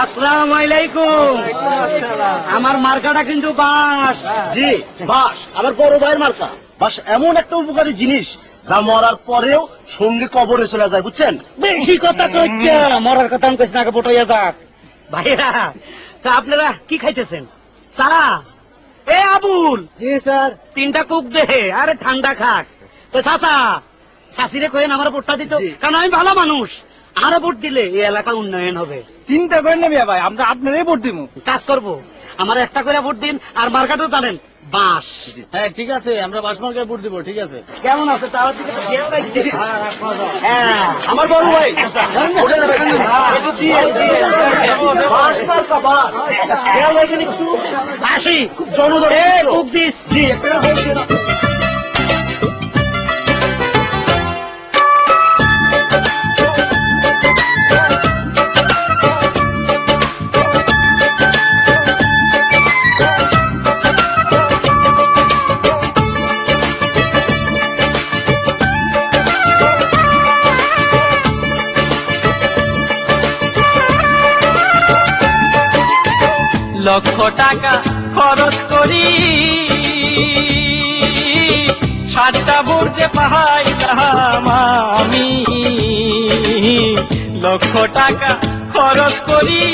আসসালামু আলাইকুম। আমার মার্কাটা কিন্তু বাঁশ। জি বাস, আমার বড় ভাইয়ের মার্কা। বাস এমন একটা উপকারী জিনিস যা মরার পরেও সঙ্গে কবরে চলে যায়, বুঝছেন? বেশি কথা কইছে, মরার কথা আমি কইছি না, আগে বটাইয়া যাক। ভাইয়া, তা আপনারা কি খাইতেছেন? চা? এ আবুল। জি স্যার। 3টা কুক দে, আরে ঠান্ডা খাক। তো চাচা, চাচিরে কইেন আমার ভোটটা দিত, কারণ আমি ভালো মানুষ। আরো ভোট দিলে এই এলাকা উন্নয়ন হবে। চিন্তা করেন না মিয়া ভাই, আমরা আপনারই ভোট দিব। কাজ করব, আমার একটা করে ভোট দিন। আর মার্কাটাও জানেন, বাঁশ। হ্যাঁ ঠিক আছে, আমরা বাস মার্কায় ভোট দিব। ঠিক আছে। কেমন আছে তার দিকে তো খেয়াল রাখছি। হ্যাঁ, আমার বড় ভাই ওটা দেখেন না, একটু দিয়ে বাস মার্কা বাস খেয়াল রাখেন একটু। আসি, খুব জনগণ কুক দিস। জি একটা লক্ষ টাকা খরচ করি 7টা ভোট যে পাইলাম আমি। লক্ষ টাকা খরচ করি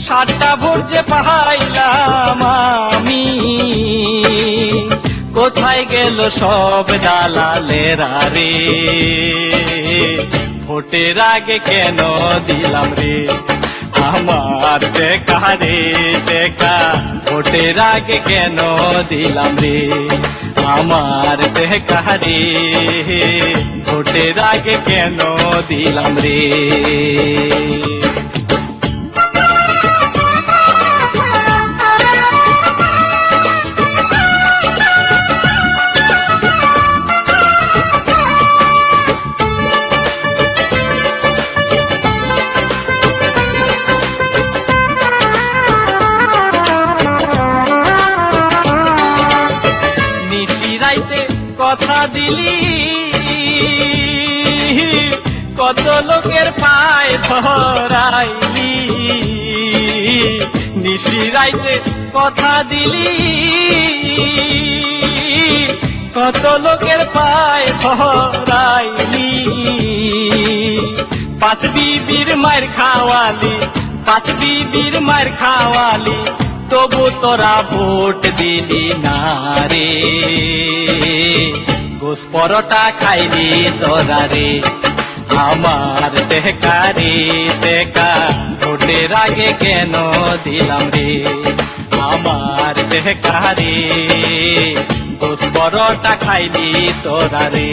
7টা ভোট যে পাইলাম আমি। কোথায় গেল সব দালালেরা রে, ভোটের আগে কেন দিলাম রে আমার দেখা রে দেখা, ভোটের আগে কেন দিলাম রে আমার দেখা রে, ভোটের আগে কেন দিলাম রে। কথা দিলি কত লোকের পায় ধরাইলি, নিশি রাইতে কথা দিলি কত লোকের পায় ধরাইলি। 5 বিবির মার খাওয়ালি, 5 বিবির মার খাওয়ালি, তবু তোরা ভোট দিলি না রে। গোস পরোটা খাইলি তোরা রে আমার দেখা রে দেখা, ভোটের আগে কেন দিলাম রে আমার দেখা রে। গোস পরোটা খাইলি তোরা রে।